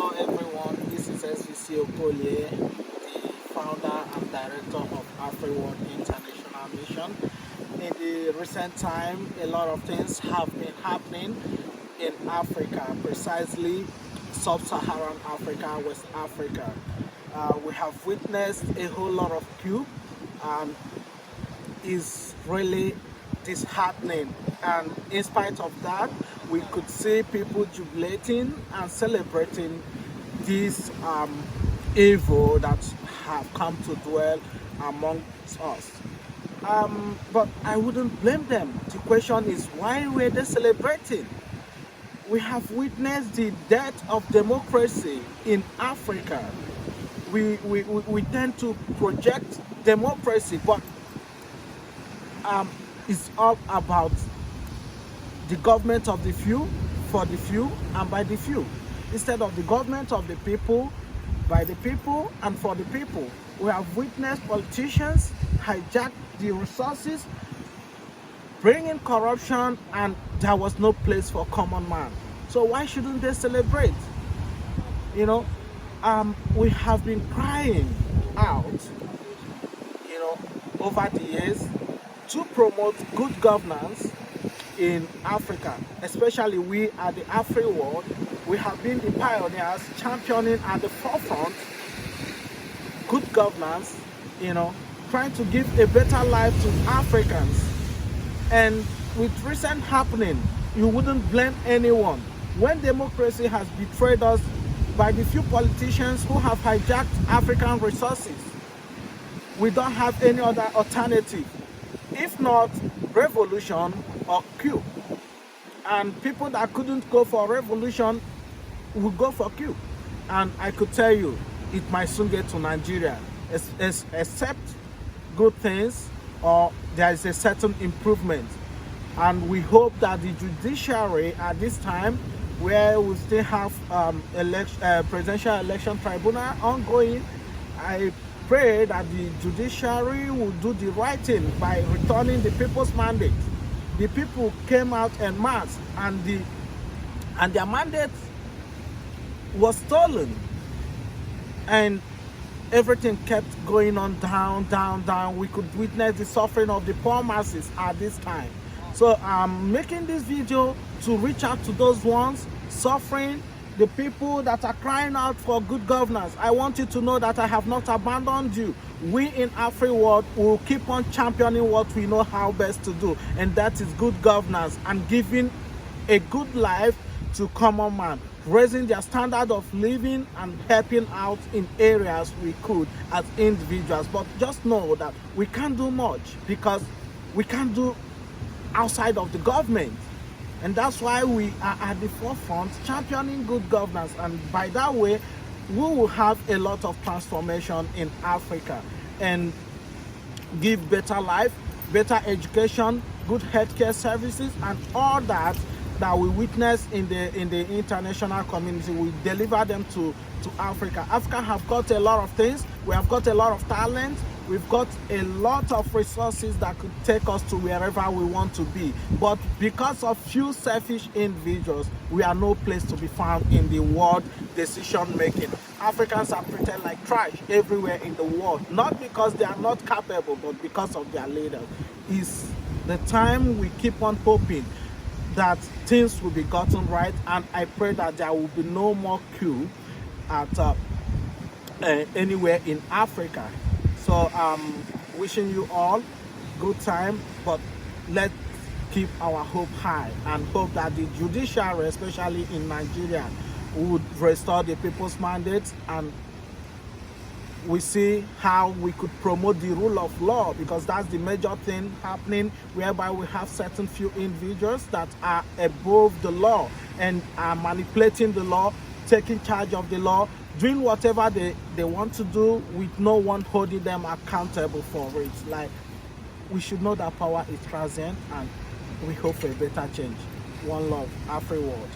Hello everyone, this is SVC Okolie, the founder and director of Afriworld International Mission. In the recent time, a lot of things have been happening in Africa, precisely sub-Saharan Africa, West Africa. We have witnessed a whole lot of coup, and is really disheartening, and in spite of that we could see people jubilating and celebrating this evil that have come to dwell amongst us. But I wouldn't blame them. The question is, why were they celebrating? We have witnessed the death of democracy in Africa. We tend to project democracy, but it's all about the government of the few, for the few, and by the few, instead of the government of the people, by the people, and for the people. We have witnessed politicians hijack the resources, bring in corruption, and there was no place for common man. So why shouldn't they celebrate? You know, we have been crying out, over the years, to promote good governance in Africa. Especially we at the Afriworld, we have been the pioneers, championing at the forefront good governance, trying to give a better life to Africans. And with recent happening, you wouldn't blame anyone. When democracy has betrayed us by the few politicians who have hijacked African resources, we don't have any other alternative, if not revolution or coup. And people that couldn't go for revolution would go for coup. And I could tell you, it might soon get to Nigeria, except good things, or there is a certain improvement. And we hope that the judiciary at this time, where we still have presidential election tribunal ongoing, I pray that the judiciary will do the right thing by returning the people's mandate. The people came out en masse, and their mandate was stolen, and everything kept going on down. We could witness the suffering of the poor masses at this time. So I'm making this video to reach out to those ones suffering, the people that are crying out for good governance. I want you to know that I have not abandoned you. We in Afriworld will keep on championing what we know how best to do, and that is good governance and giving a good life to common man, raising their standard of living and helping out in areas we could as individuals. But just know that we can't do much, because we can't do outside of the government. And that's why we are at the forefront championing good governance, and by that way we will have a lot of transformation in Africa and give better life, better education, good healthcare services, and all that we witness in the international community. We deliver them to Africa. Africa have got a lot of things. We have got a lot of talent. We've got a lot of resources that could take us to wherever we want to be. But because of few selfish individuals, we are no place to be found in the world decision making. Africans are treated like trash everywhere in the world, not because they are not capable, but because of their leaders. It's the time we keep on hoping that things will be gotten right, and I pray that there will be no more coup at anywhere in Africa. So wishing you all good time, but let's keep our hope high and hope that the judiciary, especially in Nigeria, would restore the people's mandate, and we see how we could promote the rule of law, because that's the major thing happening, whereby we have certain few individuals that are above the law and are manipulating the law, taking charge of the law, doing whatever they want to do with no one holding them accountable for it. Like, we should know that power is transient, and we hope for a better change. One love, Afriworld.